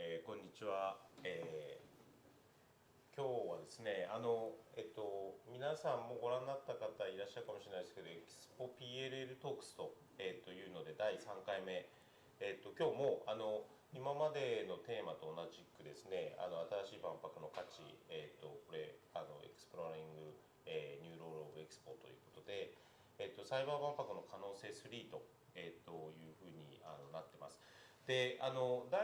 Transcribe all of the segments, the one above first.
こんにちは。今日はですね、皆さんもご覧になった方いらっしゃるかもしれないですけど、EXPO PLL Talks と、いうので第3回目、今日も今までのテーマと同じくですね、新しい万博の価値、これエクスプローリング、ニューロールオブエクスポということで、サイバー万博の可能性3と、いうふうになってます。で第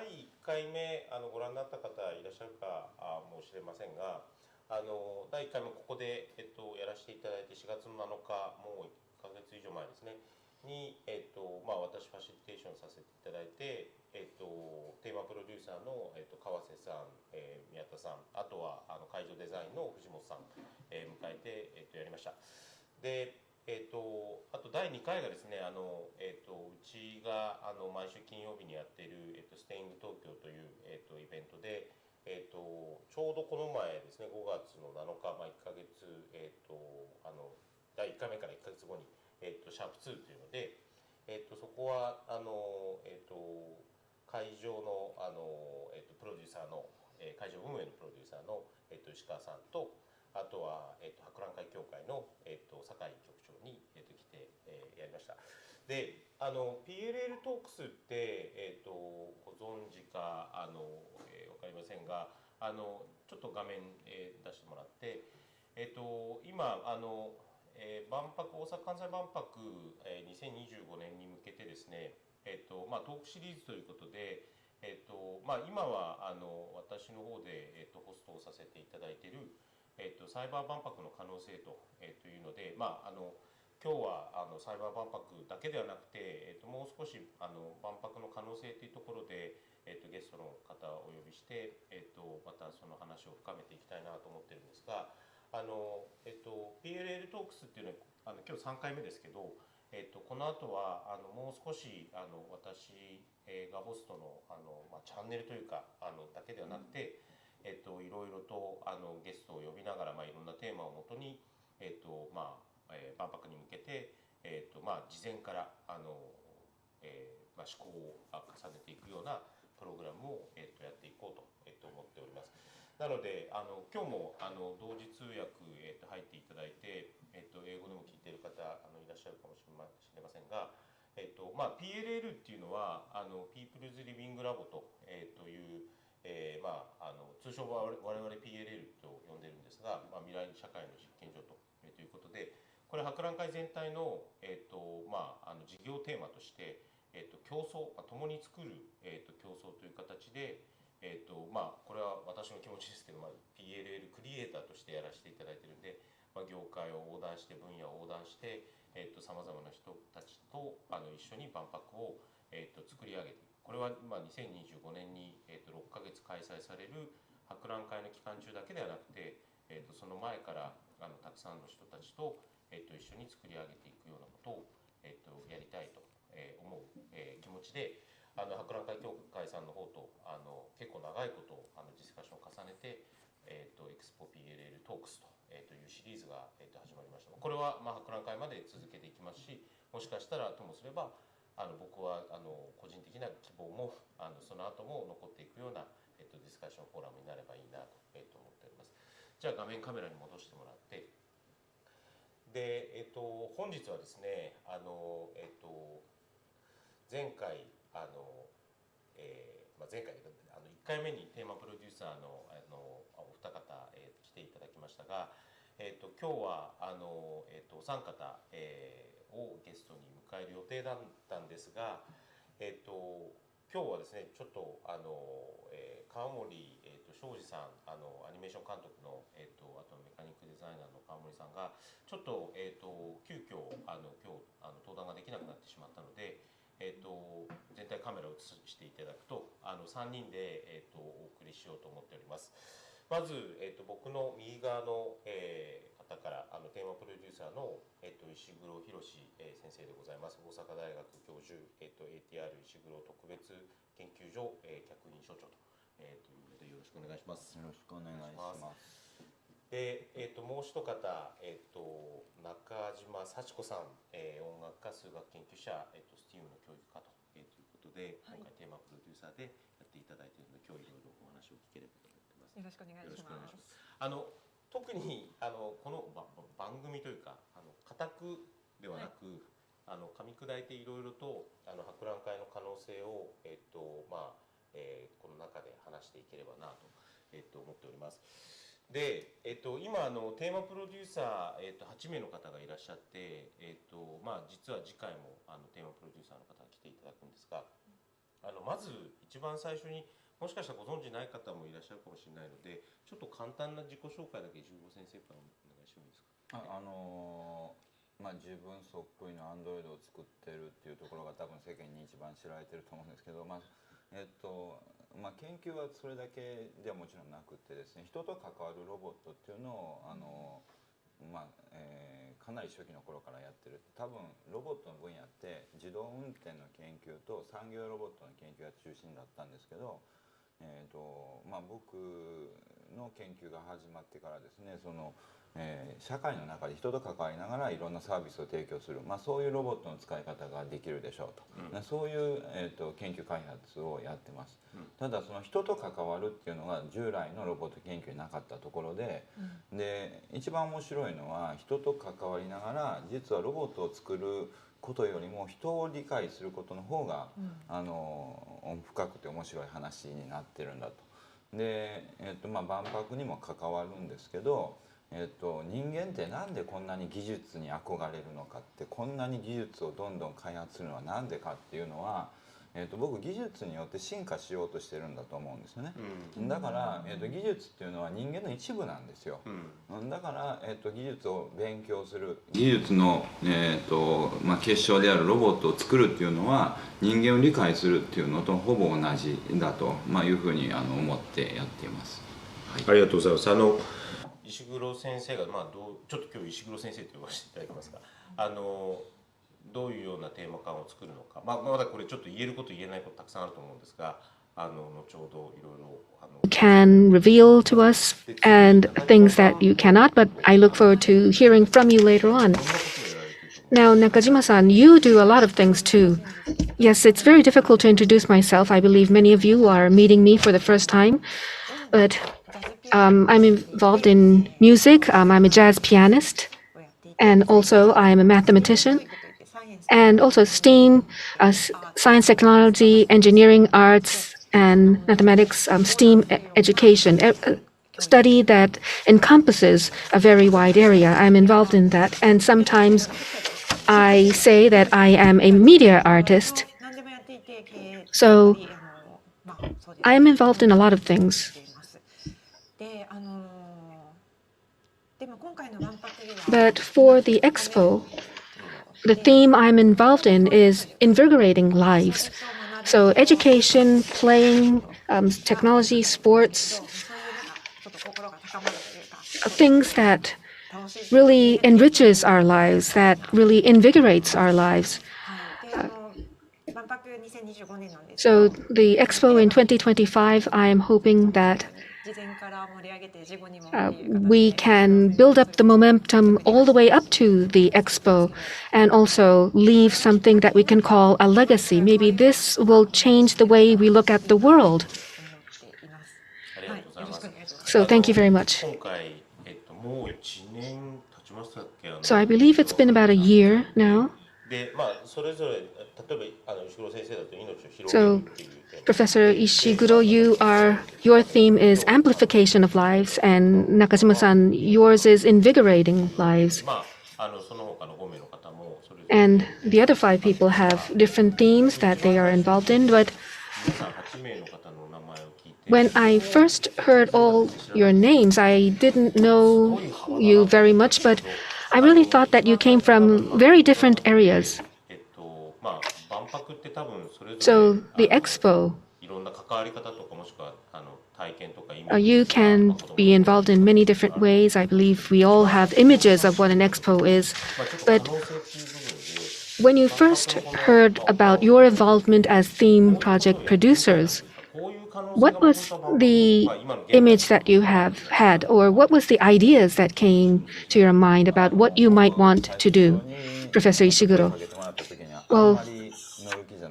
1回目ご覧になった方いらっしゃるかもしれませんが、第1回目ここで、やらせていただいて4月の7日、もう1ヶ月以上前ですねに、私ファシリテーションさせていただいて、テーマプロデューサーの、川瀬さん、宮田さん、あとは会場デザインの藤本さん、迎えて、やりました。であと第2回がですね、うちが毎週金曜日にやっている、ステイング東京という、イベントで、ちょうどこの前ですね、5月の7日、1ヶ月、第1回目から1ヶ月後に、シャープ2というので、そこは会場の、プロデューサーの、会場運営のプロデューサーの、石川さんと、あとは、博覧会協会の、酒井局長に、来て、やりました。でPLL トークスって、ご存知か分かりませんが、ちょっと画面、出してもらって、今万博大阪・関西万博、2025年に向けてですね、トークシリーズということで、今は私の方で、ホストをさせていただいているサイバー万博の可能性というので、今日はサイバー万博だけではなくて、もう少し万博の可能性というところで、ゲストの方をお呼びして、またその話を深めていきたいなと思ってるんですが、PLL トークスっていうのは今日3回目ですけど、この後はもう少し私がホストのチャンネルというかだけではなくて、いろいろとゲストを呼びながら、いろんなテーマをもとに、万博に向けて、事前から思考を重ねていくようなプログラムを、やっていこうと、思っております。なので今日も同時通訳、入っていただいて、英語でも聞いている方いらっしゃるかもしれませんが、PLL っていうのはPeople's Living Lab と、いう通称は我々 PLL と呼んでるんですが、未来社会の実験所ということで、これ博覧会全体の、事業テーマとして、競争、共に作る、競争という形で、これは私の気持ちですけど、PLL クリエイターとしてやらせていただいてるんで、業界を横断して分野を横断してさまざまな人たちと一緒に万博を、作り上げていく。これは2025年に、6ヶ月開催される博覧会の期間中だけではなくて、その前からたくさんの人たちと、一緒に作り上げていくようなことを、やりたいと思う、気持ちで博覧会協会さんの方と結構長いことディスカッションを重ねて、EXPO PLL Talks というシリーズが始まりました。これは博覧会まで続けていきますし、もしかしたらともすれば僕は個人的な希望もその後も残っていくようなディスカッションフォーラムになればいいなと思っております。じゃあ画面カメラに戻してもらって、で本日はですね前回前回1回目にテーマプロデューサーのお二方、来ていただきましたが、今日はお三方、をゲストに迎える予定だったんですが、今日はですねちょっと川森庄司さんアニメーション監督の、あとメカニックデザイナーの川森さんがちょっと、急遽今日登壇ができなくなってしまったので、全体カメラを映していただくと3人で、お送りしようと思っております。まず、僕の右側の、方からテーマプロデューサーの、石黒博先生でございます。大阪大学教授、ATR 石黒特別研究所、客員所長と、いうのでよろしくお願いします。よろしくお願いします。で、もう一方、中島幸子さん、音楽家数学研究者、STEAM の教育家ということで、今回テーマプロデューサーでやっっていただいているので、今日いろいろお話を聞ければと思ってます。よろしくお願いします。特にこの番組というか固くではなく、噛み砕いていろいろと博覧会の可能性をこの中で話していければなと思っております。で、今テーマプロデューサー、8名の方がいらっしゃって、実は次回もテーマプロデューサーの方が来ていただくんですが、まず一番最初にもしかしたらご存知ない方もいらっしゃるかもしれないので、ちょっと簡単な自己紹介だけ石黒先生からお願いしてもいいですか。自分そっくりの Android を作ってるっていうところが多分世間に一番知られてると思うんですけど、研究はそれだけではもちろんなくてですね、人と関わるロボットっていうのをかなり初期の頃からやってる。多分ロボットの分野って自動運転の研究と産業ロボットの研究が中心だったんですけど、僕の研究が始まってからですね、社会の中で人と関わりながらいろんなサービスを提供する、そういうロボットの使い方ができるでしょうと、そういう、研究開発をやってます。ただその人と関わるっていうのが従来のロボット研究になかったところで、一番面白いのは人と関わりながら実はロボットを作ることよりも人を理解することの方が、深くて面白い話になってるんだと。で、万博にも関わるんですけど、人間ってなんでこんなに技術に憧れるのかって、こんなに技術をどんどん開発するのはなんでかっていうのは、僕技術によって進化しようとしてるんだと思うんですよね。だから、技術っていうのは人間の一部なんですよ。だから、技術を勉強する、技術の、結晶であるロボットを作るっていうのは人間を理解するっていうのとほぼ同じだと、いうふうに思ってやっています。ありがとうございます。石黒先生が、ちょっと今日石黒先生と呼ばせていただきますが、どういうようなテーマ感を作るのか、まだこれちょっと言えること言えないことたくさんあると思うんですが、後ほどいろいろcan reveal to us and things that you cannot, but I look forward to hearing from you later on. Now, Nakajima-san, you do a lot of things too. Yes, it's very difficult to introduce myself. I believe many of you are meeting me for the first time, but I'm involved in music. I'm a jazz pianist, and also I'm a mathematician, and also STEAM, science, technology, engineering, arts, and mathematics, STEAM education, study that encompasses a very wide area. I'm involved in that, and sometimes I say that I am a media artist. So I am involved in a lot of things. But for the expo, the theme I'm involved in is invigorating lives. So education, playing, technology, sports, things that really enriches our lives, that really invigorates our lives. So the expo in 2025, I am hoping that we can build up the momentum all the way up to the expo and also leave something that we can call a legacy. Maybe this will change the way we look at the world. So thank you very much. So I believe it's been about a year now. So Professor Ishiguro, your theme is amplification of lives, and Nakajima-san, yours is invigorating lives. And the other 5 people have different themes that they are involved in, but when I first heard all your names, I didn't know you very much, but I really thought that you came from very different areas. So the expo, you can be involved in many different ways. I believe we all have images of what an expo is. But when you first heard about your involvement as theme project producers, what was the image that you have had, or what was the ideas that came to your mind about what you might want to do, Professor Ishiguro? Well,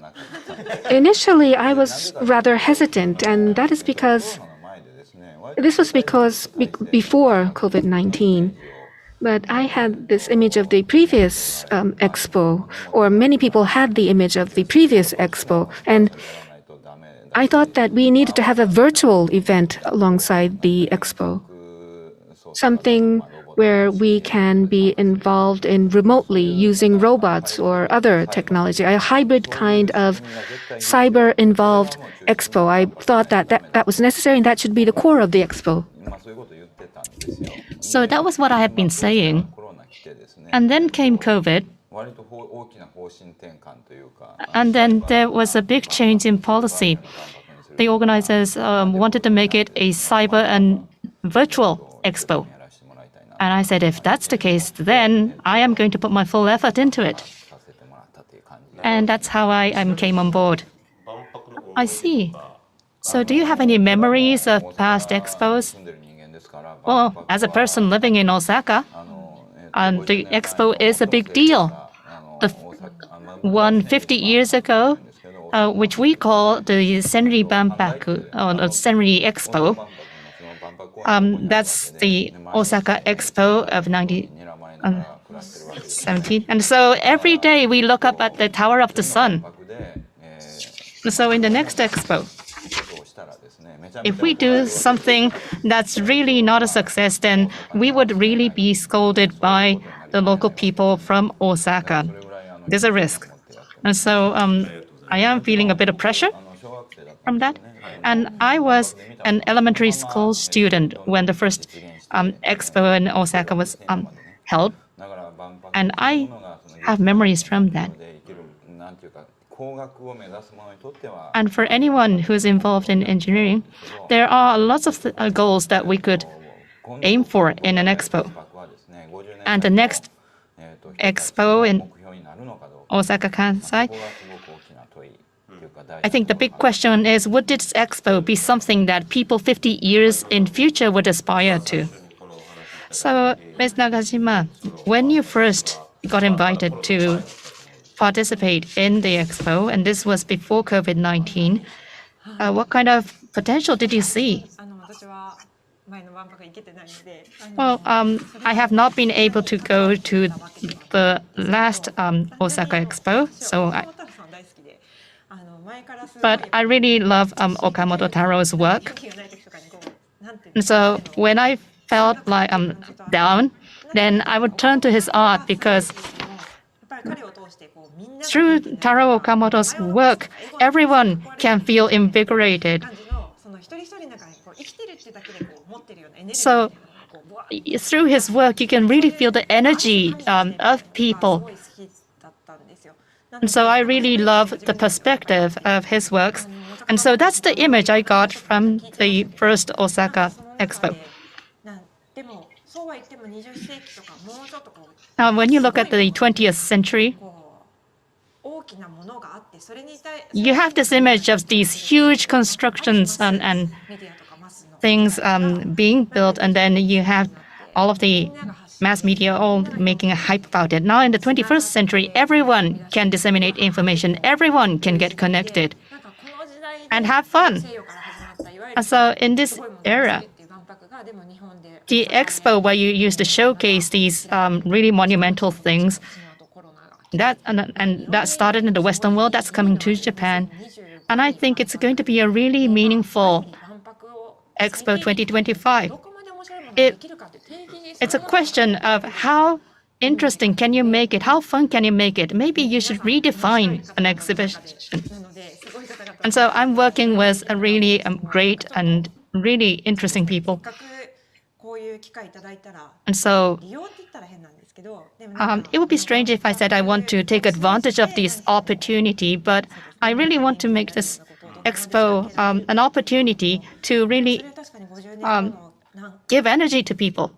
なかったんです。 Initially, I was rather hesitant, and that is because コロナの前でですね、 this was because before COVID-19. But I had this image of the previous expo, or many people had the image of the previous expo, and I thought that we needed to have a virtual event alongside the expo, something where we can be involved in remotely using robots or other technology, a hybrid kind of cyber-involved expo. I thought that was necessary and that should be the core of the expo. まあそういうことを言ってたんですよ。 So that was what I had been saying. コロナ来てですね、 And then came COVID. 割と大きな方針転換というか、 And then there was a big change in policy. The organizers wanted to make it a cyber and virtual expo. やらせてもらいたいな And I said, if that's the case, then I am going to put my full effort into it. させてもらったという感じで。 And that's how I came on board. 万博の思 I い出 see. とか So do you have any memories of past expos? 住んでる人間ですから、 Well, as a person living in Osaka, the expo is a big deal. The one 50 years ago, which we call the Senri Banpaku, or the Senri Expo. That's the Osaka Expo of 1917. And so every day we look up at the Tower of the Sun. So in the next expo, if we do something that's really not a success, then we would really be scolded by the local people from Osaka. There's a risk. And so I am feeling a bit of pressure from that. And I was an elementary school student when the first expo in Osaka was held. And I have memories from that. And for anyone who's involved in engineering, there are lots of goals that we could aim for in an expo. And the next expo in Osaka Kansai, I think the big question is, would this expo be something that people 50 years in future would aspire to? So, Ms. Nagajima, when you first got invited to participate in the expo, and this was before COVID-19, what kind of potential did you see? Well, I have not been able to go to the last Osaka Expo, but I really love Okamoto Taro's work. And so when I felt like down, then I would turn to his art, because through Taro Okamoto's work, everyone can feel invigorated. So through his work, you can really feel the energy of people. And so I really love the perspective of his works. And so that's the image I got from the first Osaka Expo. Now, when you look at the 20th century, you have this image of these huge constructions and things being built, and then you have all of the mass media all making a hype about it. Now in the 21st century, everyone can disseminate information, everyone can get connected and have fun. And so in this era, the expo where you used to showcase these really monumental things, that started in the Western world, that's coming to Japan. And I think it's going to be a really meaningful Expo 2025. It's a question of how interesting can you make it, how fun can you make it. Maybe you should redefine an exhibition. And so I'm working with a really great and really interesting people. And so it would be strange if I said I want to take advantage of this opportunity, but I really want to make this expo an opportunity to really give energy to people.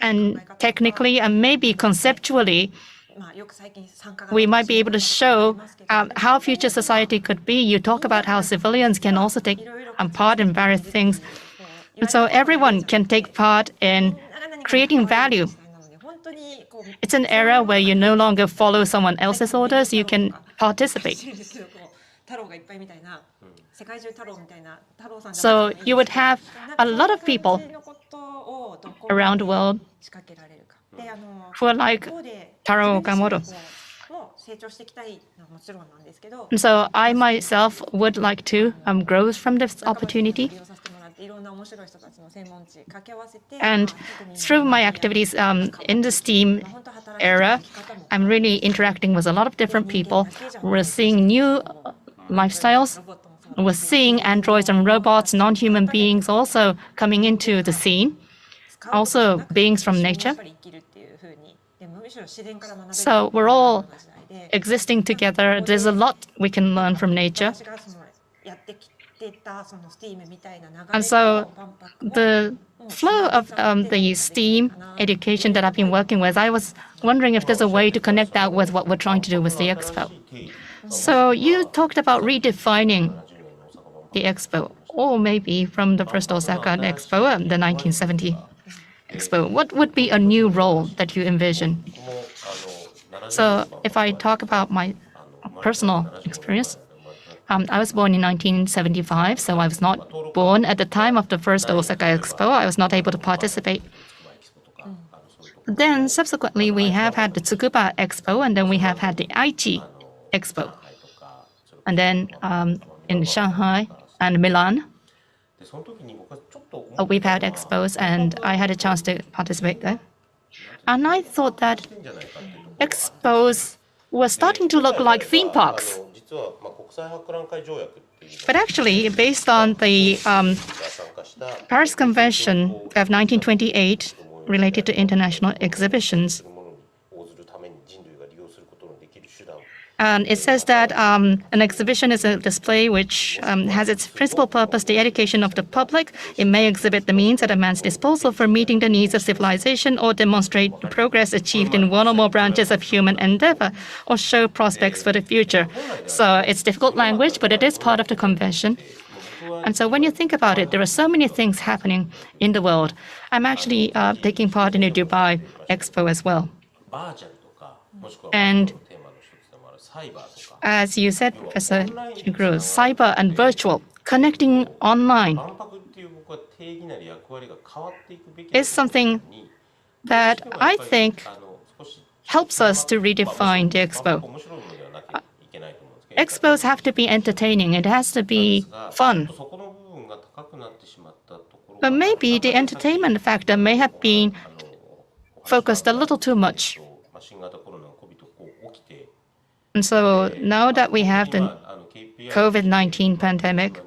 And technically and maybe conceptually, we might be able to show how future society could be. You talk about how civilians can also take part in various things. And so everyone can take part in creating value. it's an era where you no longer follow someone else's orders, you can participate. So you would have a lot of people around the world who are like Taro Okamoto. And so I myself would like to grow from this opportunity. And through my activities in the STEAM era, I'm really interacting with a lot of different people. We're seeing new lifestyles. We're seeing androids and robots, non-human beings also coming into the scene, also beings from nature. So we're all existing together. There's a lot we can learn from nature. And so the flow of the STEAM education that I've been working with, I was wondering if there's a way to connect that with what we're trying to do with the Expo. So you talked about redefining the Expo, or maybe from the first Osaka Expo, the 1970 Expo. What would be a new role that you envision? So if I talk about my personal experience, I was born in 1975, so I was not born at the time of the first Osaka Expo. I was not able to participate. Then subsequently, we have had the Tsukuba Expo, and then we have had the Aichi Expo. And then in Shanghai and Milan, we've had expos, and I had a chance to participate there. And I thought that expos were starting to look like theme parks. But actually, based on the Paris Convention of 1928 related to international exhibitions, and it says that an exhibition is a display which has its principal purpose the education of the public. It may exhibit the means at a man's disposal for meeting the needs of civilization, or demonstrate progress achieved in one or more branches of human endeavor, or show prospects for the future. So it's difficult language, but it is part of the convention. And so when you think about it, there are so many things happening in the world. I'm actually taking part in the Dubai Expo as well. And as you said, Professor Shiguro, cyber and virtual, connecting online is something that I think helps us to redefine the Expo. Expos have to be entertaining. It has to be fun. But maybe the entertainment factor may have been focused a little too much. And so now that we have the COVID-19 pandemic,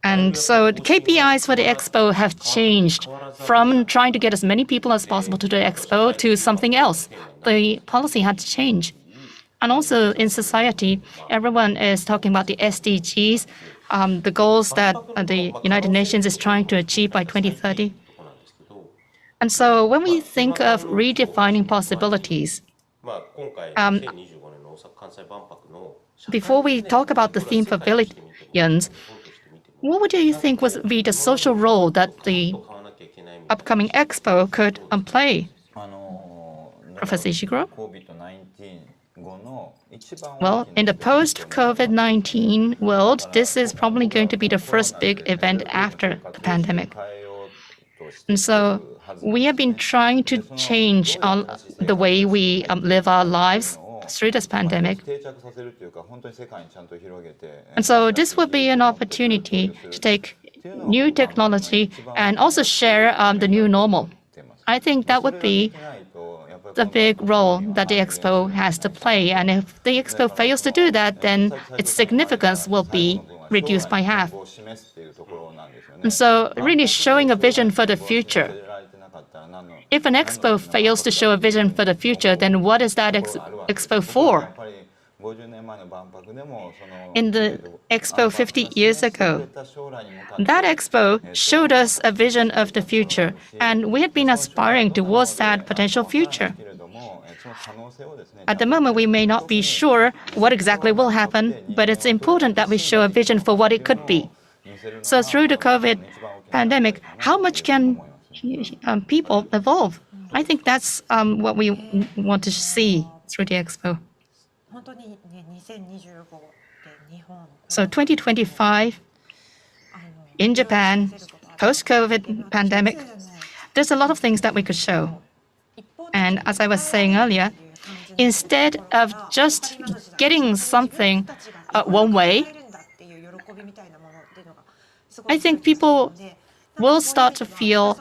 and so the KPIs for the Expo have changed from trying to get as many people as possible to the Expo to something else. The policy had to change. And also in society, everyone is talking about the SDGs, the goals that the United Nations is trying to achieve by 2030. And so when we think of redefining possibilities, before we talk about the theme pavilions, what would you think would be the social role that the upcoming Expo could play? Professor Ishiguro? Well, in the post-COVID-19 world, this is probably going to be the first big event after the pandemic. And so we have been trying to change the way we live our lives through this pandemic. And so this would be an opportunity to take new technology and also share the new normal. I think that would be the big role that the Expo has to play. And if the Expo fails to do that, then its significance will be reduced by half. And so really showing a vision for the future. If an Expo fails to show a vision for the future, then what is that Expo for? In the Expo 50 years ago, that Expo showed us a vision of the future, and we had been aspiring towards that potential future. At the moment, we may not be sure what exactly will happen, but it's important that we show a vision for what it could be. So through the COVID pandemic, how much can people evolve. I think that's what we want to see through the expo. So 2025 in Japan, post-COVID pandemic, there's a lot of things that we could show. And as I was saying earlier, instead of just getting something one way, I think people will start to feel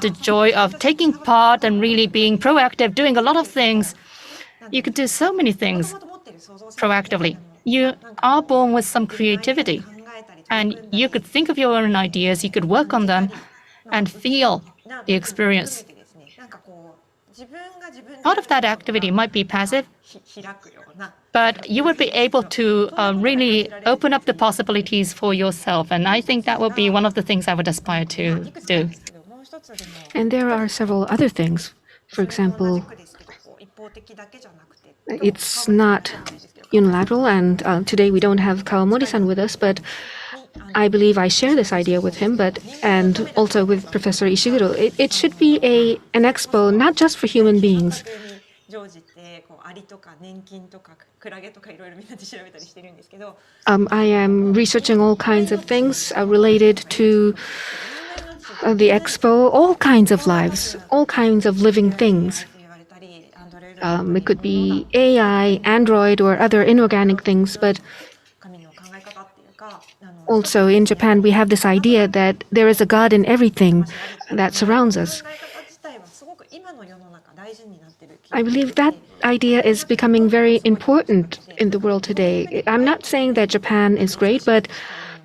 the joy of taking part and really being proactive, doing a lot of things. You could do so many things proactively. You are born with some creativity, and you could think of your own ideas, you could work on them, and feel the experience. Part of that activity might be passive, but you would be able to really open up the possibilities for yourself. And I think that would be one of the things I would aspire to do. And there are several other things. For example, it's not unilateral, and today we don't have Kawamori-san with us, but I believe I share this idea with him, and also with Professor Ishiguro. It should be an expo not just for human beings. I am researching all kinds of things related to the expo, all kinds of lives, all kinds of living things. It could be AI, Android, or other inorganic things, but also in Japan, we have this idea that there is a God in everything that surrounds us. I believe that idea is becoming very important in the world today. I'm not saying that Japan is great, but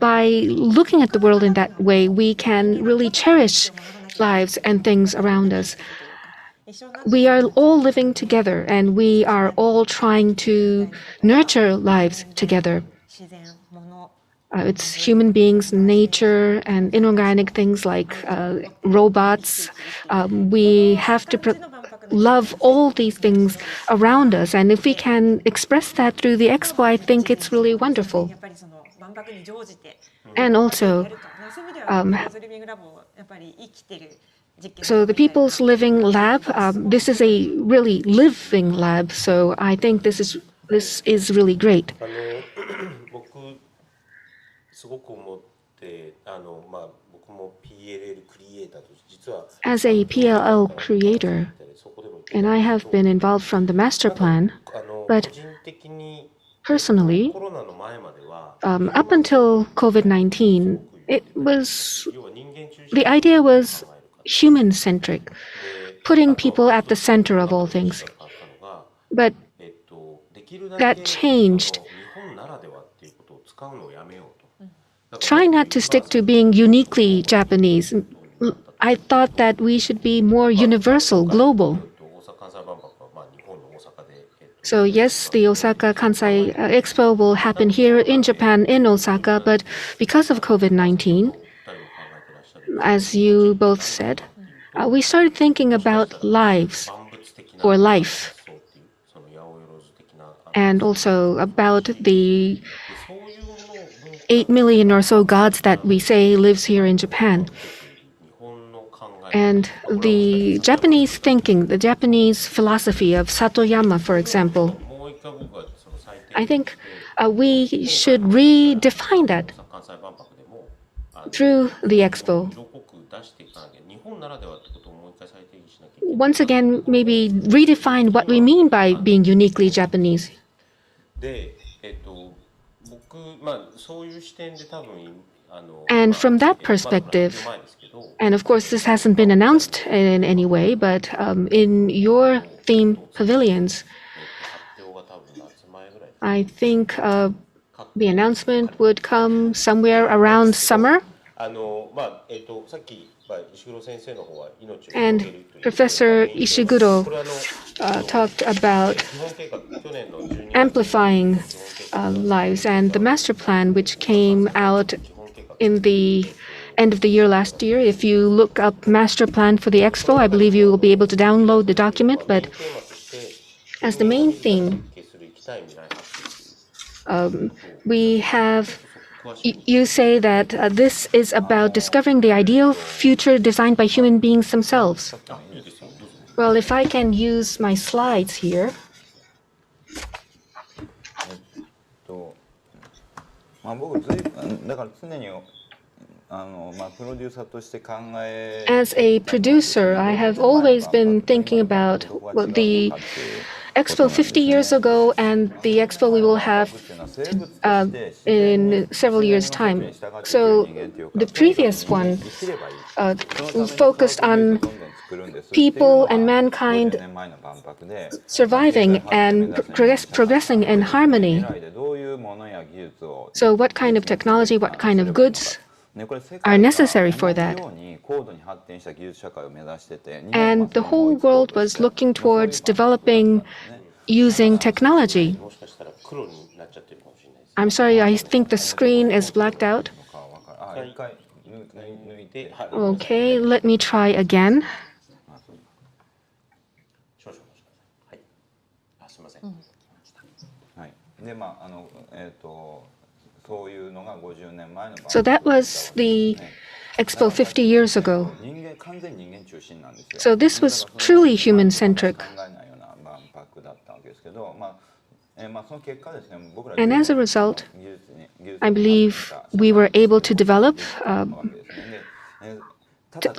by looking at the world in that way, we can really cherish lives and things around us. We are all living together, and we are all trying to nurture lives together. It's human beings, nature, and inorganic things like robots. We have to love all these things around us, and if we can express that through the expo, I think it's really wonderful. And also, so the People's Living Lab, this is a really living lab, so I think this is really great. As a PLL creator, and I have been involved from the master plan, but personally, up until COVID-19, the idea was human-centric, putting people at the center of all things. But that changed. Try not to stick to being uniquely Japanese. I thought that we should be more universal, global. So yes, the Osaka Kansai Expo will happen here in Japan, in Osaka, but because of COVID-19, as you both said, we started thinking about lives, or life, and also about the 8 million or so gods that we say lives here in Japan. And the Japanese thinking, the Japanese philosophy of Satoyama, for example, I think we should redefine that through the expo. Once again, maybe redefine what we mean by being uniquely Japanese. And from that perspective, and of course this hasn't been announced in any way, but in your theme pavilions, I think the announcement would come somewhere around summer. And Professor Ishiguro talked about amplifying lives, and the master plan, which came out in the end of the year last year. If you look up master plan for the expo, I believe you will be able to download the document. But as the main theme, we have You say that this is about discovering the ideal future designed by human beings themselves. あ、いいですよ。どうぞ。 Well, if I can use my slides here. 僕ずいだから常にプロデューサーとして考え As a producer, I have always been thinking about the Expo 50 years ago and the Expo we will have in several years' time. So the previous one focused on people and mankind surviving and progressing in harmony. So what kind of technology, what kind of goods are necessary for that? And the whole world was looking towards developing using technology. もしかしたら黒になっちゃってるかもしれないです。 I'm sorry, I think the screen is blacked out. 一回抜いて、はい。 Okay, let me try again. 少々お待ちください。はい。あ、すみません。はいでそういうのが50年前の So that was the Expo 50 years ago. 完全に人間中心なんですよ。 So this was truly human-centric. 考えないような万博だったわけですけど、その結果ですね、僕ら And as a result, 技術に I believe we were able to develop a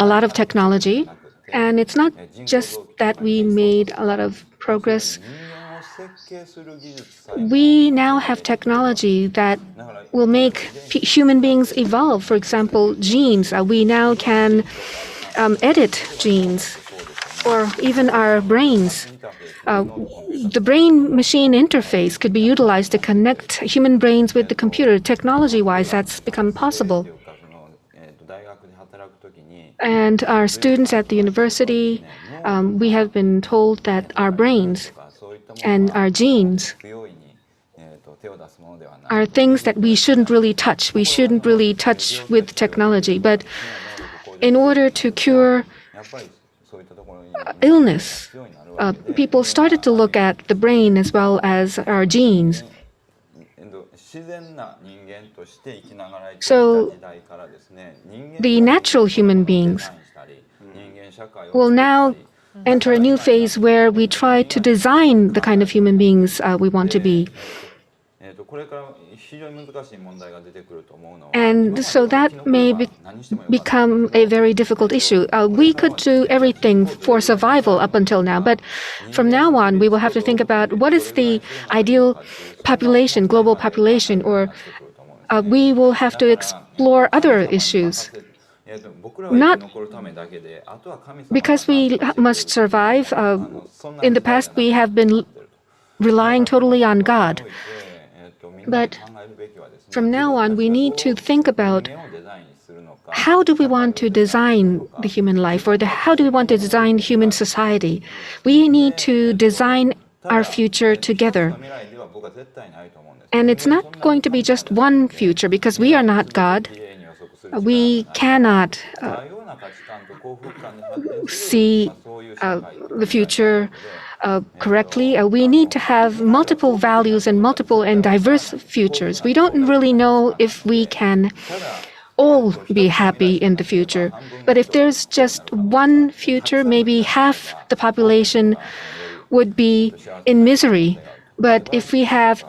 lot of technology. And it's not just that we made a lot of progress. We now have technology that will make human beings evolve. For example, genes. We now can edit genes, or even our brains. The brain-machine interface could be utilized to connect human brains with the computer. Technology-wise, that's become possible. And our students at the university, we have been told that our brains and our genes are things that we shouldn't really touch. We shouldn't really touch with technology. But in order to cure illness, people started to look at the brain as well as our genes. So the natural human beings will now enter a new phase where we try to design the kind of human beings we want to be. And so that may become a very difficult issue. We could do everything for survival up until now, but from now on, we will have to think about what is the ideal population, global population, or we will have to explore other issues. Not because we must survive. In the past, we have been relying totally on God. But from now on, we need to think about how do we want to design the human life, or how do we want to design human society? We need to design our future together. And it's not going to be just one future, because we are not God. We cannot see the future correctly. We need to have multiple values and multiple and diverse futures. We don't really know if we can all be happy in the future. But if there's just one future, maybe half the population would be in misery. But if we have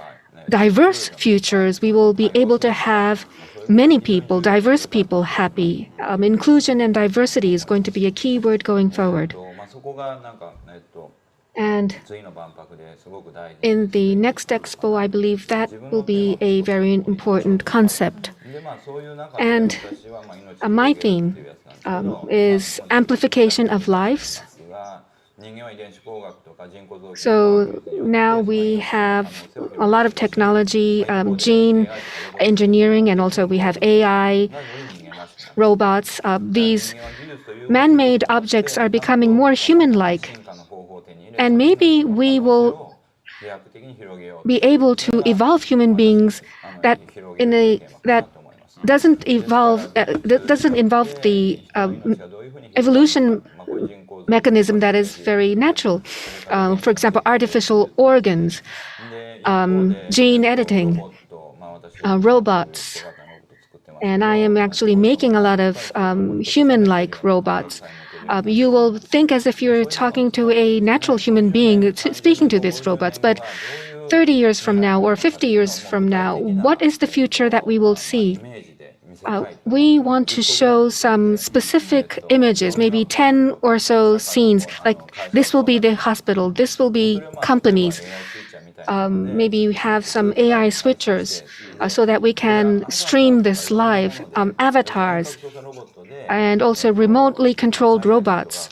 diverse futures, we will be able to have many people, diverse people, happy. Inclusion and diversity is going to be a key word going forward. And in the next expo, I believe that will be a very important concept. And my theme is amplification of lives. So now we have a lot of technology, gene engineering, and also we have AI, robots. These man-made objects are becoming more human-like. And maybe we will be able to evolve human beings that doesn't involve the evolution mechanism that is very natural. For example, artificial organs, gene editing, robots, and I am actually making a lot of human-like robots. You will think as if you're talking to a natural human being speaking to these robots, but 30 years from now or 50 years from now, what is the future that we will see? We want to show some specific images, maybe 10 or so scenes, like this will be the hospital, this will be companies. Maybe we have some AI switchers so that we can stream this live, avatars, and also remotely controlled robots.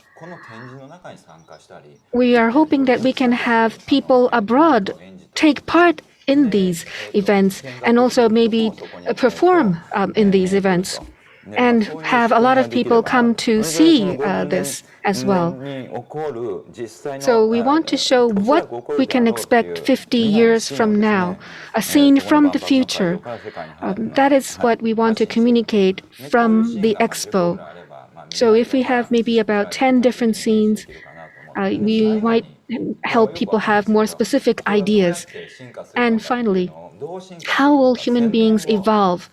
We are hoping that we can have people abroad take part in these events and also maybe perform in these events and have a lot of people come to see this as well. So we want to show what we can expect 50 years from now, a scene from the future. That is what we want to communicate from the expo. So if we have maybe about 10 different scenes, we might help people have more specific ideas. And finally, how will human beings evolve?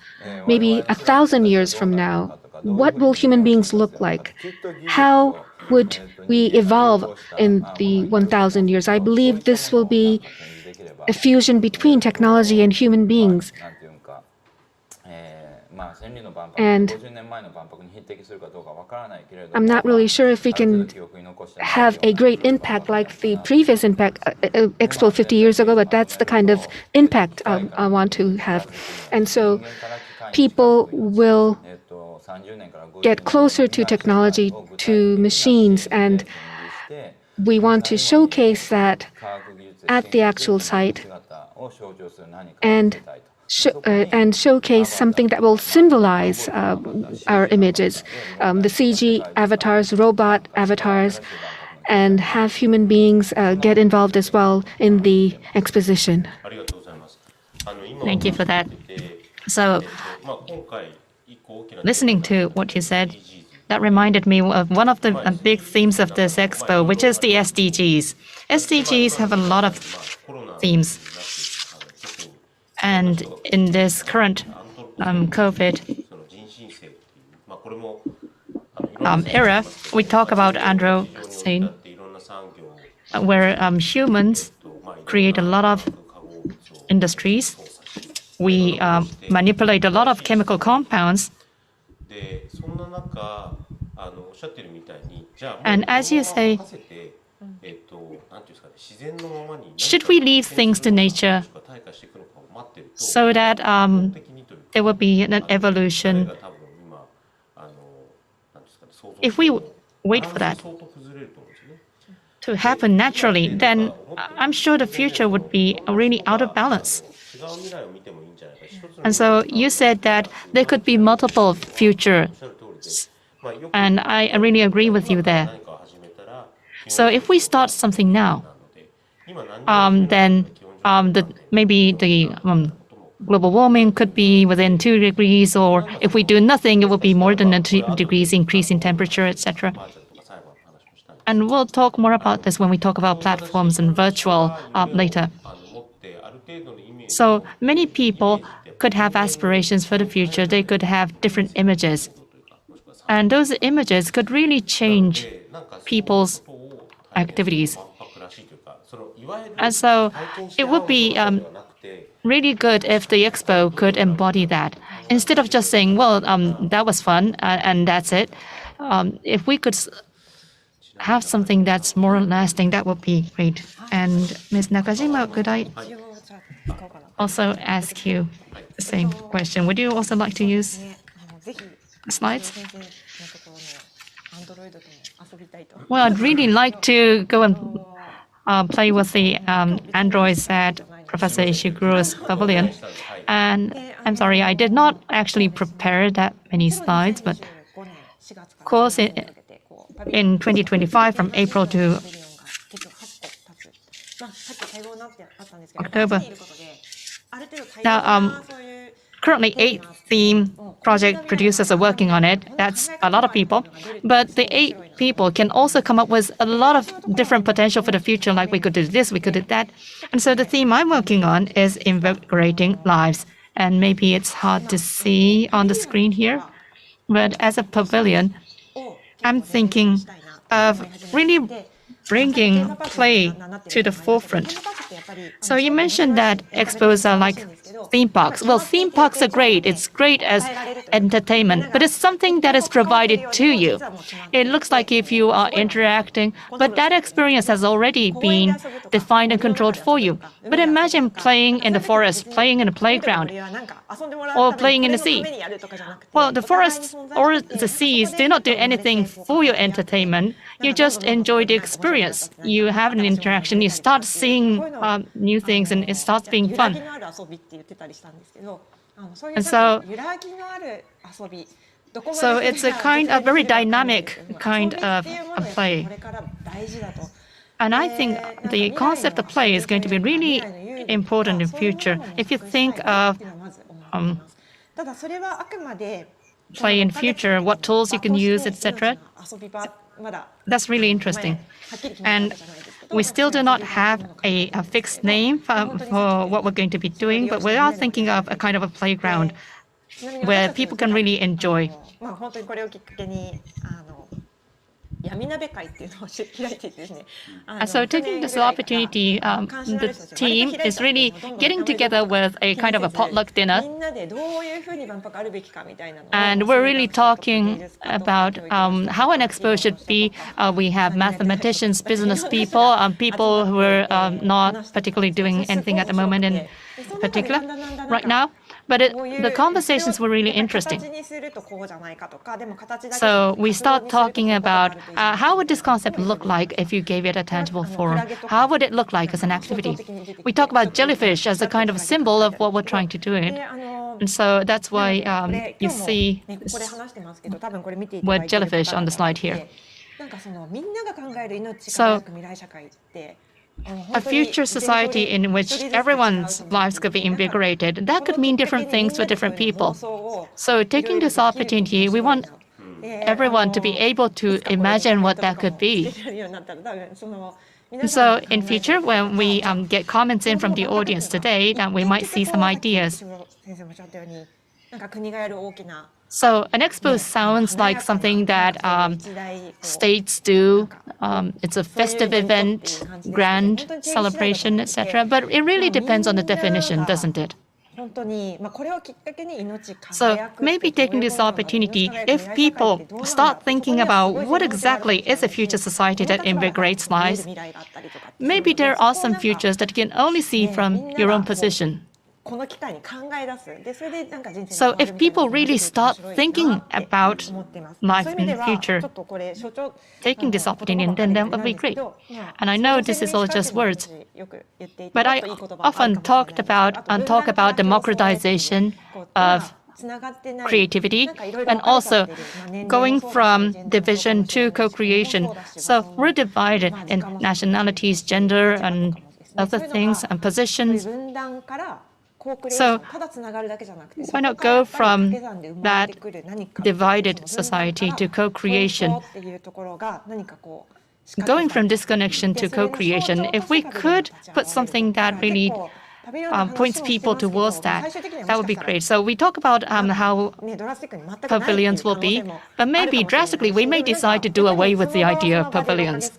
Maybe 1,000 years from now, what will human beings look like? How would we evolve in the 1,000 years? I believe this will be a fusion between technology and human beings. And I'm not really sure if we can have a great impact like the previous impact Expo 50 years ago, but that's the kind of impact I want to have. And so people will get closer to technology, to machines, and we want to showcase that at the actual site and showcase something that will symbolize our images, the CG avatars, robot avatars, and have human beings get involved as well in the exposition. Thank you for that. So, listening to what you said, that reminded me of one of the big themes of this expo, which is the SDGs. SDGs have a lot of themes. And in this current COVID era, we talk about Androgen, where humans create a lot of industries. We manipulate a lot of chemical compounds. And as you say, should we leave things to nature so that there will be an evolution? If we wait for that to happen naturally, then I'm sure the future would be really out of balance. And so you said that there could be multiple futures, and I really agree with you there. So if we start something now, then maybe the global warming could be within 2 degrees, or if we do nothing, it will be more than 2 degrees increase in temperature, etc. And we'll talk more about this when we talk about platforms and virtual later. So many people could have aspirations for the future. They could have different images. And those images could really change people's activities. And so it would be really good if the expo could embody that. Instead of just saying, well, that was fun and that's it. If we could have something that's more lasting, that would be great. And Ms. Nakajima, could I also ask you the same question? Would you also like to use slides? Well, I'd really like to go and play with the androids at Professor Ishiguro's pavilion. And I'm sorry, I did not actually prepare that many slides, but of course, in 2025, from April to October. Now, currently 8 theme project producers are working on it. That's a lot of people. But the 8 people can also come up with a lot of different potential for the future, like we could do this, we could do that. And so the theme I'm working on is invigorating lives. and maybe it's hard to see on the screen here, but as a pavilion, I'm thinking of really bringing play to the forefront. So you mentioned that expos are like theme parks. Well, theme parks are great. It's great as entertainment, but it's something that is provided to you. It looks like if you are interacting, but that experience has already been defined and controlled for you. But imagine playing in the forest, playing in a playground, or playing in the sea. Well, the forests or the seas do not do anything for your entertainment. You just enjoy the experience. You have an interaction. You start seeing new things, and it starts being fun. And so it's a kind of very dynamic kind of play. And I think the concept of play is going to be really important in future. If you think of play in future, what tools you can use, etc., that's really interesting. And we still do not have a fixed name for what we're going to be doing, but we are thinking of a kind of a playground where people can really enjoy. So taking this opportunity, the team is really getting together with a kind of a potluck dinner. And we're really talking about how an expo should be. We have mathematicians, business people, people who are not particularly doing anything at the moment in particular right now. But the conversations were really interesting. So we start talking about how would this concept look like if you gave it a tangible form? How would it look like as an activity? We talk about jellyfish as a kind of symbol of what we're trying to do. And so that's why you see word jellyfish on the slide here. So a future society in which everyone's lives could be invigorated, that could mean different things for different people. So taking this opportunity, we want everyone to be able to imagine what that could be. So in future, when we get comments in from the audience today, then we might see some ideas. So an expo sounds like something that states do. It's a festive event, grand celebration, etc. But it really depends on the definition, doesn't it? So maybe taking this opportunity, if people start thinking about what exactly is a future society that invigorates lives, maybe there are some futures that you can only see from your own position. So if people really start thinking about life in the future, taking this opportunity, then that would be great. And I know this is all just words, but I often talk about democratization of creativity and also going from division to co-creation. So we're divided in nationalities, gender, and other things, and positions. So why not go from that divided society to co-creation? Going from disconnection to co-creation, if we could put something that really points people towards that, that would be great. So we talk about how pavilions will be, but maybe drastically we may decide to do away with the idea of pavilions.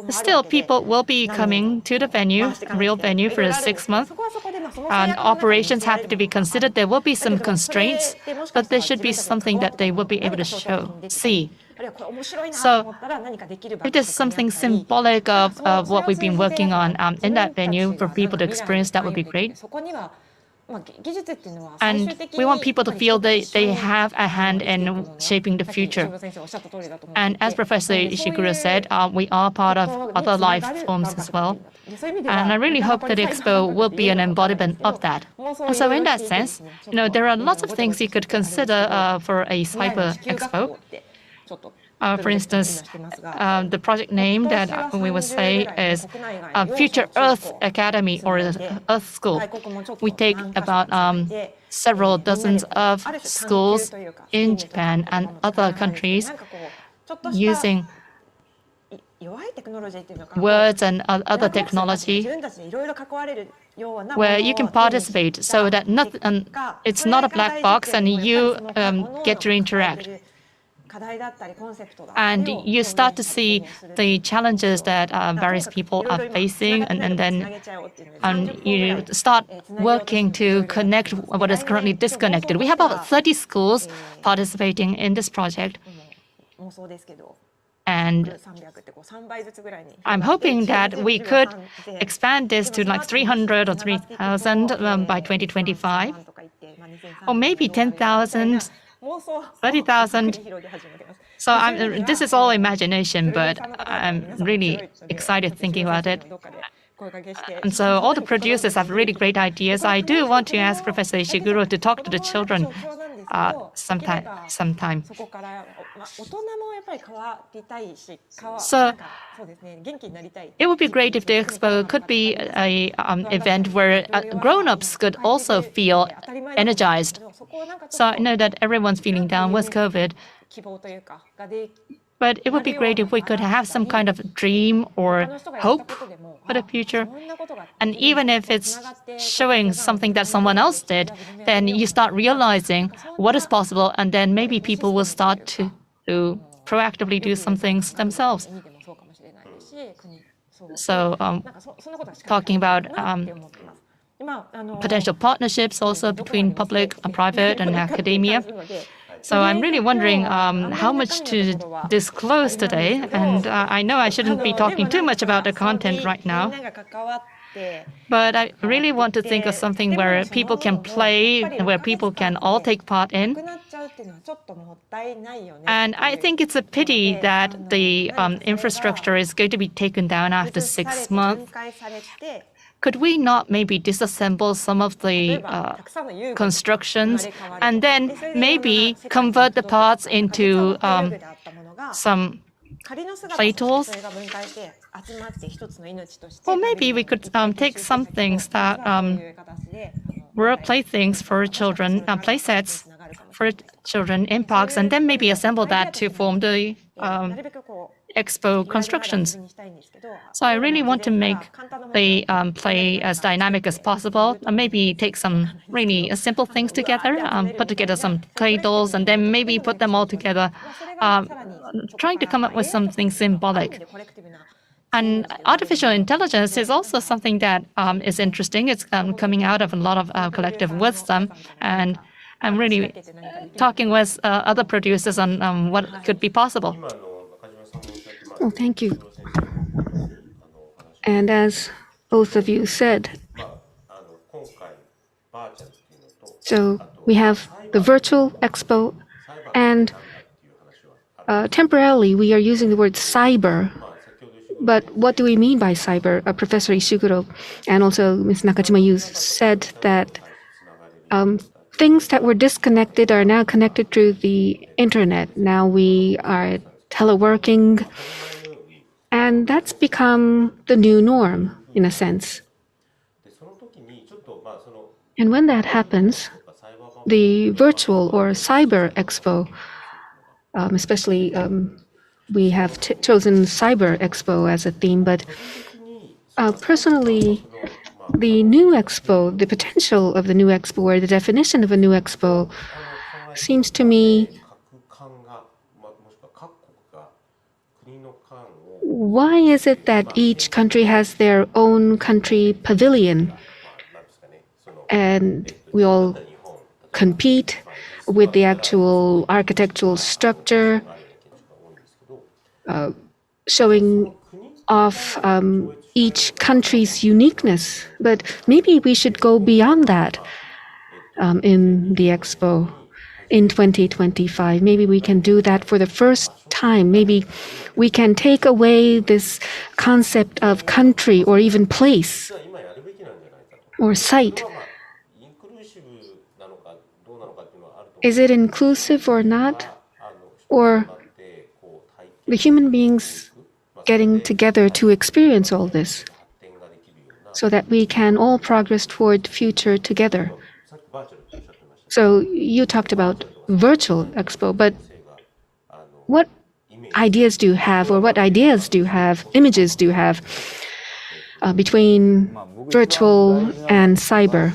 Still, people will be coming to the venue, real venue, for 6 months. And operations have to be considered. There will be some constraints, but there should be something that they will be able to see. So if there's something symbolic of what we've been working on in that venue for people to experience, that would be great. And we want people to feel they have a hand in shaping the future. And as Professor Ishiguro said, we are part of other life forms as well. And I really hope that EXPO will be an embodiment of that. And so in that sense, there are lots of things you could consider for a cyber expo. For instance, the project name that we would say is Future Earth Academy or Earth School. We take about several dozens of schools in Japan and other countries using words and other technology where you can participate so that it's not a black box and you get to interact. And you start to see the challenges that various people are facing, and then you start working to connect what is currently disconnected. We have about 30 schools participating in this project. And I'm hoping that we could expand this to like 300 or 3,000 by 2025, or maybe 10,000, 30,000. So this is all imagination, but I'm really excited thinking about it. And so all the producers have really great ideas. I do want to ask Professor Ishiguro to talk to the children sometime. So it would be great if the expo could be an event where grown-ups could also feel energized. So I know that everyone's feeling down with COVID, but it would be great if we could have some kind of dream or hope for the future. And even if it's showing something that someone else did, then you start realizing what is possible, and then maybe people will start to proactively do some things themselves. So talking about potential partnerships also between public, private, and academia. So I'm really wondering how much to disclose today. And I know I shouldn't be talking too much about the content right now. But I really want to think of something where people can play, where people can all take part in. And I think it's a pity that the infrastructure is going to be taken down after 6 months. Could we not maybe disassemble some of the constructions and then maybe convert the parts into some play tools? Or maybe we could take some things that were playthings for children, play sets for children in parks, and then maybe assemble that to form the expo constructions. So I really want to make the play as dynamic as possible, and maybe take some really simple things together, put together some clay dolls, and then maybe put them all together, trying to come up with something symbolic. And artificial intelligence is also something that is interesting. It's coming out of a lot of collective wisdom, and I'm really talking with other producers on what could be possible. Well, thank you. And as both of you said, so we have the virtual expo, and temporarily we are using the word cyber. But what do we mean by cyber? Professor Ishiguro and also Ms. Nakajima, you said that things that were disconnected are now connected through the internet. Now we are teleworking, and that's become the new norm in a sense. And when that happens, the virtual or cyber expo, especially we have chosen Cyber Expo as a theme, but personally, the new expo, the potential of the new expo, or the definition of a new expo, seems to me, why is it that each country has their own country pavilion, and we all compete with the actual architectural structure, showing off each country's uniqueness? But maybe we should go beyond that in the expo in 2025. Maybe we can do that for the first time. Maybe we can take away this concept of country or even place or site. Is it inclusive or not? Or the human beings getting together to experience all this so that we can all progress toward future together? So you talked about virtual expo, but what ideas do you have, or what ideas do you have, images do you have between virtual and cyber?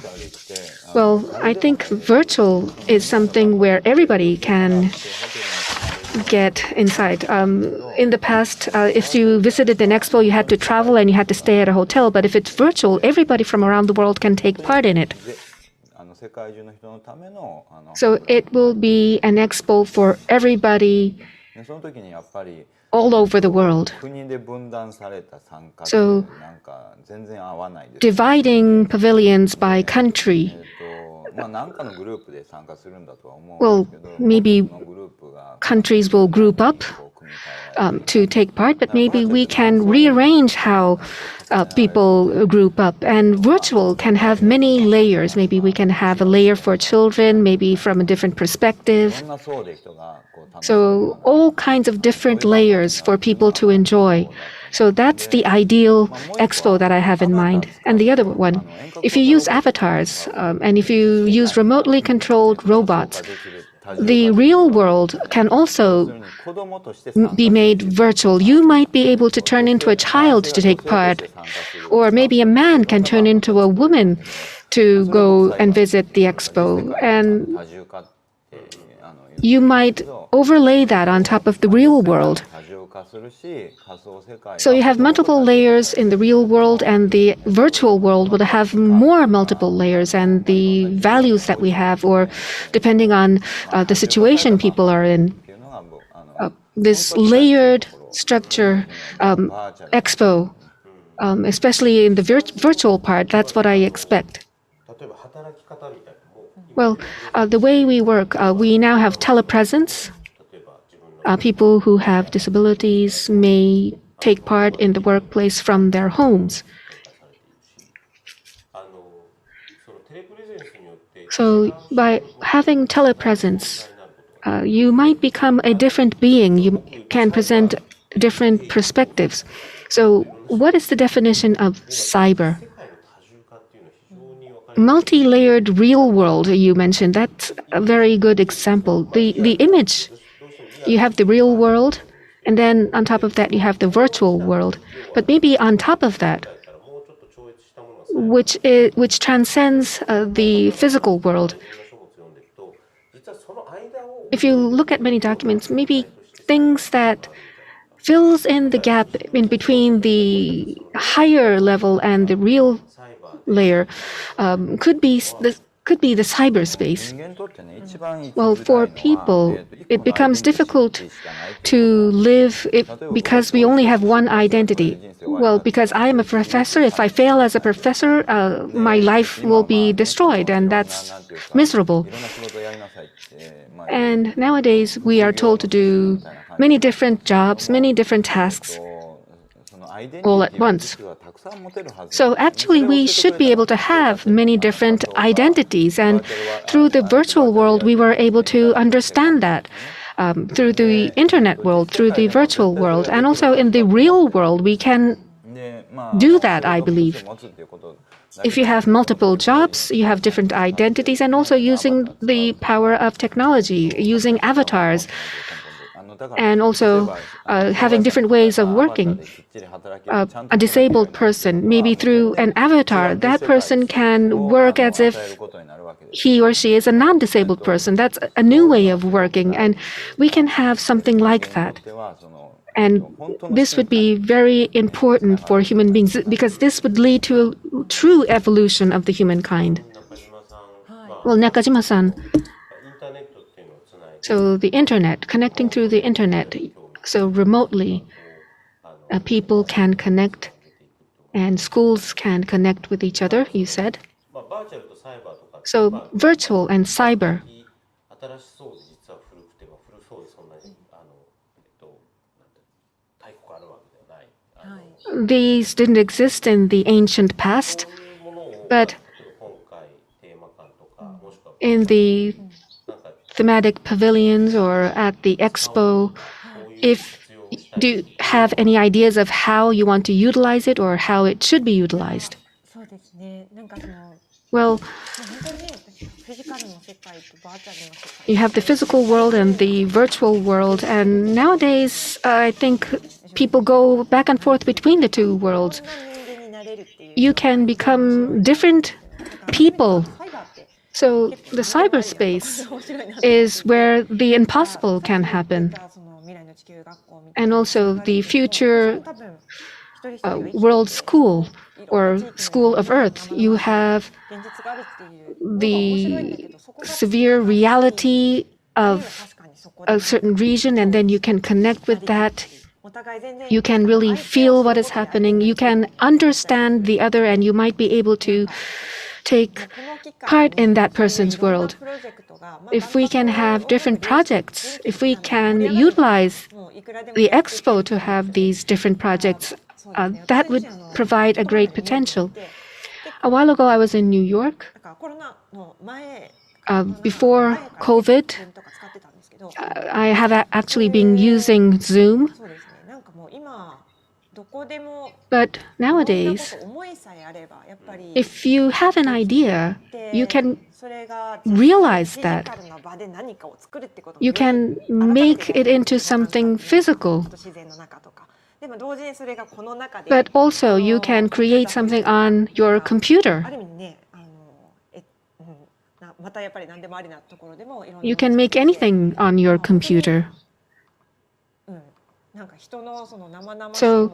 Well, I think virtual is something where everybody can get inside. In the past, if you visited an expo, you had to travel and you had to stay at a hotel. But if it's virtual, everybody from around the world can take part in it. So it will be an expo for everybody all over the world. So dividing pavilions by country, well, maybe countries will group up to take part, but maybe we can rearrange how people group up. And virtual can have many layers. Maybe we can have a layer for children, maybe from a different perspective. So all kinds of different layers for people to enjoy. So that's the ideal expo that I have in mind. And the other one, if you use avatars and if you use remotely controlled robots, the real world can also be made virtual. You might be able to turn into a child to take part, or maybe a man can turn into a woman to go and visit the expo. And you might overlay that on top of the real world. So you have multiple layers in the real world, and the virtual world will have more multiple layers, and the values that we have, or depending on the situation people are in. This layered structure expo, especially in the virtual part, that's what I expect. Well, the way we work, we now have telepresence. People who have disabilities may take part in the workplace from their homes. So by having telepresence, you might become a different being. You can present different perspectives. So what is the definition of cyber? Multi-layered real world, you mentioned, that's a very good example. The image, you have the real world, and then on top of that you have the virtual world. But maybe on top of that, which transcends the physical world. If you look at many documents, maybe things that fills in the gap in between the higher level and the real layer could be the cyberspace. Well, for people, it becomes difficult to live because we only have one identity. Well, because I am a professor, if I fail as a professor, my life will be destroyed, and that's miserable. And nowadays, we are told to do many different jobs, many different tasks all at once. So actually, we should be able to have many different identities. And through the virtual world, we were able to understand that. Through the internet world, through the virtual world, and also in the real world, we can do that, I believe. If you have multiple jobs, you have different identities, and also using the power of technology, using avatars, and also having different ways of working. A disabled person, maybe through an avatar, that person can work as if he or she is a non-disabled person. That's a new way of working, and we can have something like that. And this would be very important for human beings, because this would lead to a true evolution of the humankind. Well, Nakajima-san, so the internet, connecting through the internet, so remotely, people can connect and schools can connect with each other, you said. So virtual and cyber. These didn't exist in the ancient past, but in the thematic pavilions or at the expo, do you have any ideas of how you want to utilize it or how it should be utilized? Well, You have the physical world and the virtual world, and nowadays I think people go back and forth between the two worlds. You can become different people. So the cyberspace is where the impossible can happen. And also the future world school or school of Earth. You have the severe reality of a certain region, and then you can connect with that. You can really feel what is happening. You can understand the other, and you might be able to take part in that person's world. If we can have different projects, if we can utilize the expo to have these different projects, that would provide a great potential. A while ago, I was in New York. Before COVID, I have actually been using Zoom. But nowadays, if you have an idea, you can realize that. You can make it into something physical. But also, you can create something on your computer. You can make anything on your computer. So,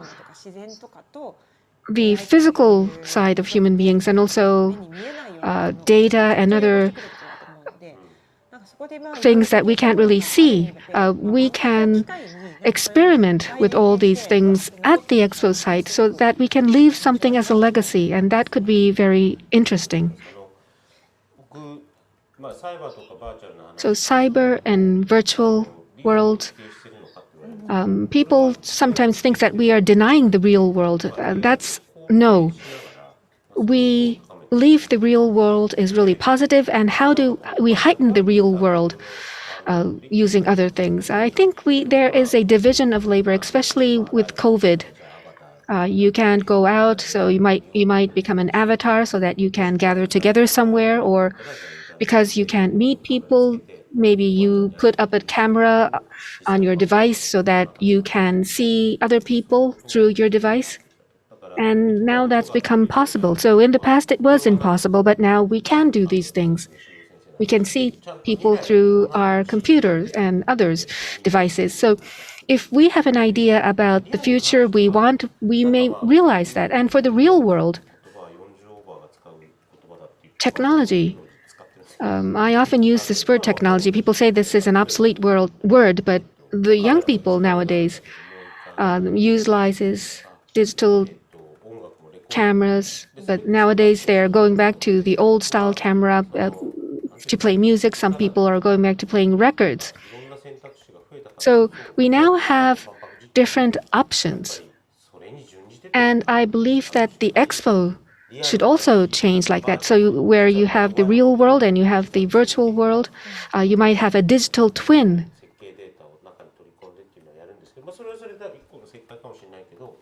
the physical side of human beings and also data and other things that we can't really see, we can experiment with all these things at the expo site so that we can leave something as a legacy, and that could be very interesting. So cyber and virtual world, people sometimes think that we are denying the real world. That's no. We believe the real world is really positive, and how do we heighten the real world using other things? I think there is a division of labor, especially with COVID. You can't go out, so you might become an avatar so that you can gather together somewhere, or because you can't meet people, maybe you put up a camera on your device so that you can see other people through your device. And now that's become possible. So in the past it was impossible, but now we can do these things. We can see people through our computers and others' devices. So if we have an idea about the future we want, we may realize that. And for the real world, technology. I often use this word technology. People say this is an obsolete word, but the young people nowadays utilizes digital cameras, but nowadays they're going back to the old style camera to play music. Some people are going back to playing records. So we now have different options. And I believe that the expo should also change like that. So where you have the real world and you have the virtual world, you might have a digital twin.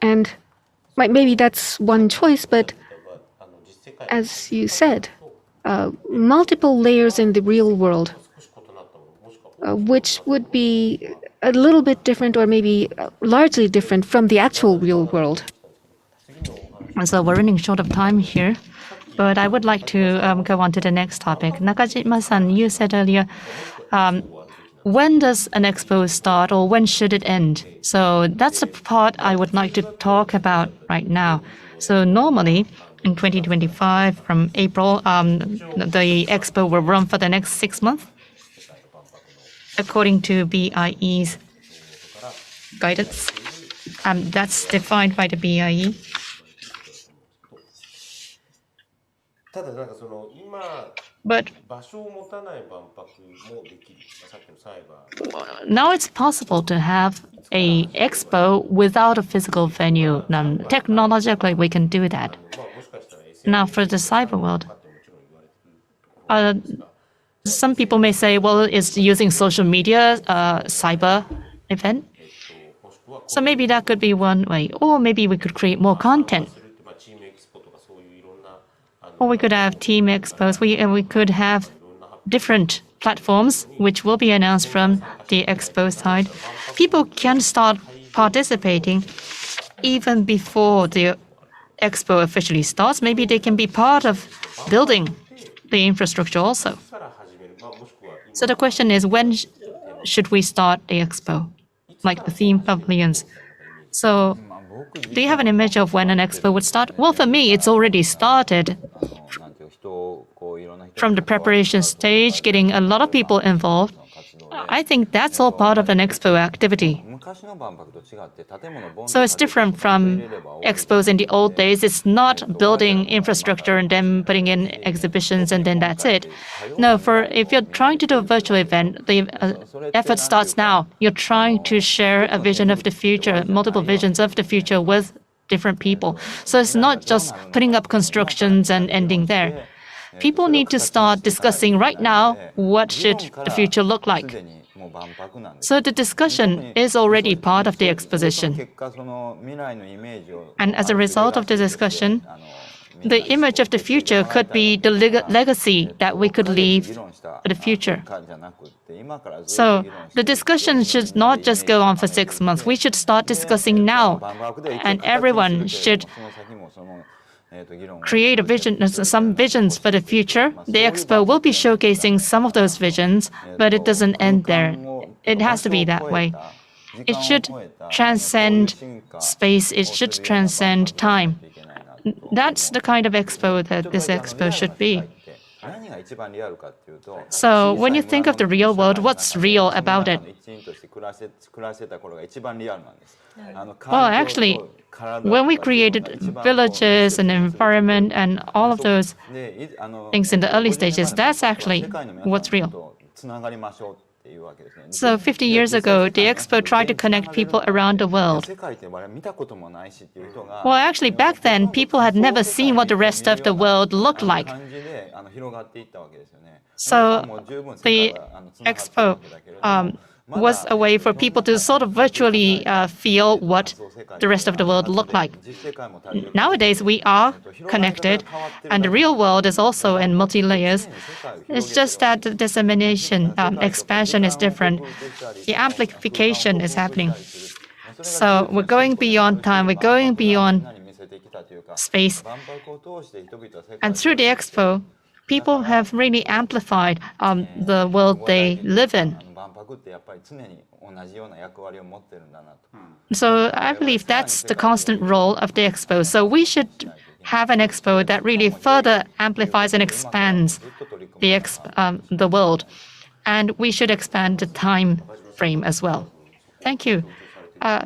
And maybe that's one choice, but as you said, multiple layers in the real world, which would be a little bit different or maybe largely different from the actual real world. And so we're running short of time here, but I would like to go on to the next topic. Nakajima-san, you said earlier, when does an expo start or when should it end? So that's the part I would like to talk about right now. So normally in 2025, from April, the expo will run for the next 6 months, according to BIE's guidance. That's defined by the BIE. But now it's possible to have an expo without a physical venue. Technologically, we can do that. Now, for the cyber world, some people may say, well, it's using social media, cyber event. So maybe that could be one way. Or maybe we could create more content. Or we could have team expos. We could have different platforms which will be announced from the Expo side. People can start participating even before the Expo officially starts. Maybe they can be part of building the infrastructure also. So the question is, when should we start the Expo, like the theme pavilions? So do you have an image of when an Expo would start? Well, for me, it's already started. From the preparation stage, getting a lot of people involved, I think that's all part of an Expo activity. So it's different from expos in the old days. It's not building infrastructure and then putting in exhibitions and then that's it. No, if you're trying to do a virtual event, the effort starts now. You're trying to share a vision of the future, multiple visions of the future with different people. So it's not just putting up constructions and ending there. People need to start discussing right now what should the future look like. So the discussion is already part of the exposition. And as a result of the discussion, the image of the future could be the legacy that we could leave for the future. So the discussion should not just go on for 6 months. We should start discussing now. And everyone should create a vision, some visions for the future. The Expo will be showcasing some of those visions, but it doesn't end there. It has to be that way. It should transcend space. It should transcend time. That's the kind of Expo that this Expo should be. So when you think of the real world, what's real about it? Well, actually, when we created villages and environment and all of those things in the early stages, that's actually what's real. So 50 years ago, the Expo tried to connect people around the world. Well, actually, back then, people had never seen what the rest of the world looked like. So the Expo was a way for people to sort of virtually feel what the rest of the world looked like. Nowadays, we are connected, and the real world is also in multi-layers. It's just that the dissemination, expansion is different. The amplification is happening. So we're going beyond time, we're going beyond space. And through the Expo, people have really amplified the world they live in. So I believe that's the constant role of the Expo. So we should have an Expo that really further amplifies and expands the world. And we should expand the time frame as well. Thank you.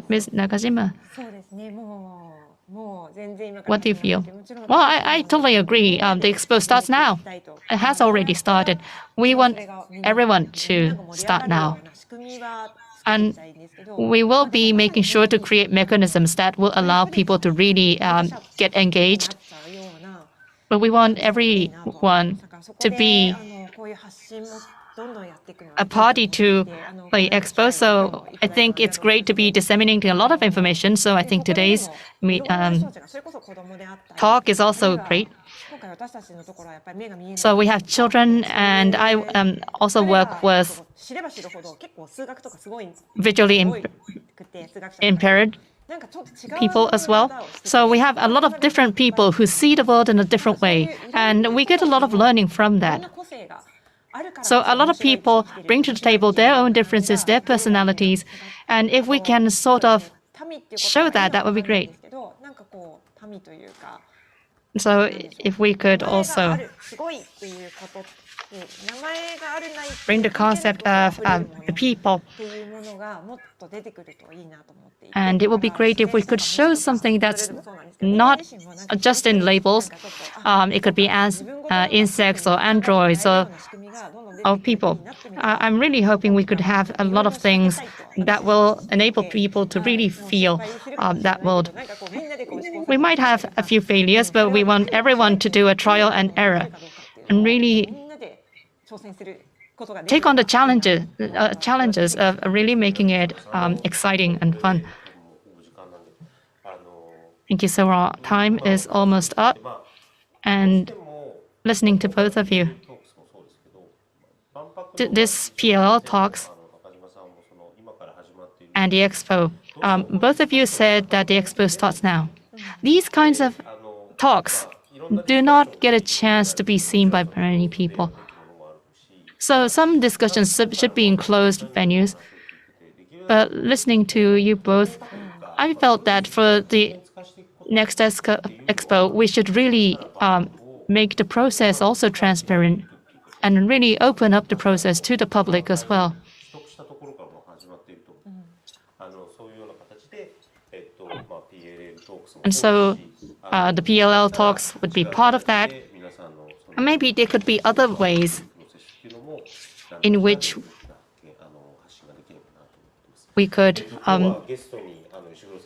Ms. Nakajima, what do you feel? Well, I totally agree. The Expo starts now. It has already started. We want everyone to start now. And we will be making sure to create mechanisms that will allow people to really get engaged. But we want everyone to be a party to the Expo. So I think it's great to be disseminating a lot of information. So I think today's talk is also great. So we have children, and I also work with visually impaired people as well. So we have a lot of different people who see the world in a different way, and we get a lot of learning from that. So a lot of people bring to the table their own differences, their personalities, and if we can sort of show that, that would be great. So if we could also bring the concept of the people, and it would be great if we could show something that's not just in labels. It could be as insects or androids or people. I'm really hoping we could have a lot of things that will enable people to really feel that world. We might have a few failures, but we want everyone to do a trial and error and really take on the challenges of really making it exciting and fun. Thank you so much. Time is almost up, and listening to both of you, this PLL Talks and the Expo, both of you said that the Expo starts now. These kinds of talks do not get a chance to be seen by many people. So some discussions should be in closed venues. But listening to you both, I felt that for the next Expo, we should really make the process also transparent and really open up the process to the public as well. And so the PLL talks would be part of that. And maybe there could be other ways in which we could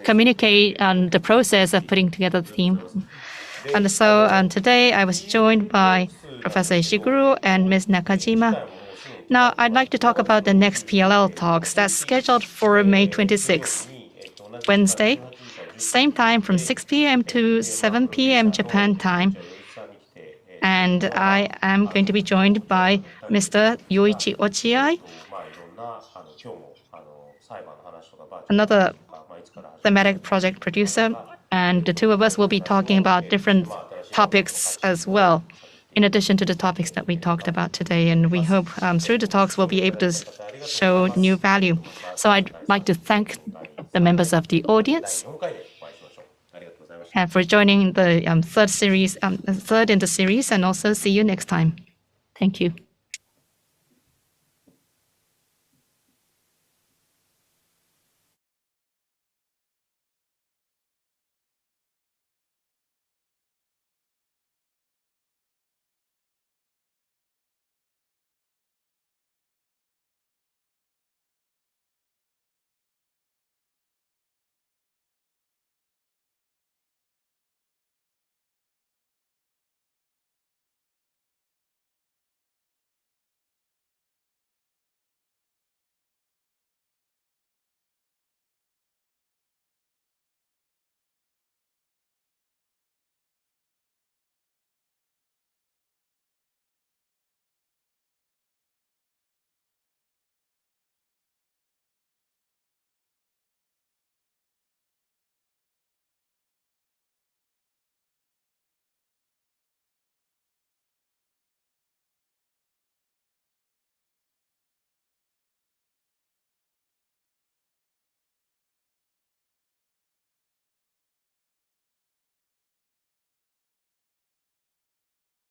communicate on the process of putting together the team. And so today I was joined by Professor Ishiguro and Ms. Nakajima. Now I'd like to talk about the next PLL talks that's scheduled for May 26th, Wednesday, same time from 6 p.m. to 7 p.m. Japan time. And I am going to be joined by Mr. Yoichi Ochiai, another thematic project producer, and the two of us will be talking about different topics as well, in addition to the topics that we talked about today. And we hope through the talks we'll be able to show new value. So I'd like to thank the members of the audience and for joining the third in the series, and also see you next time. Thank you.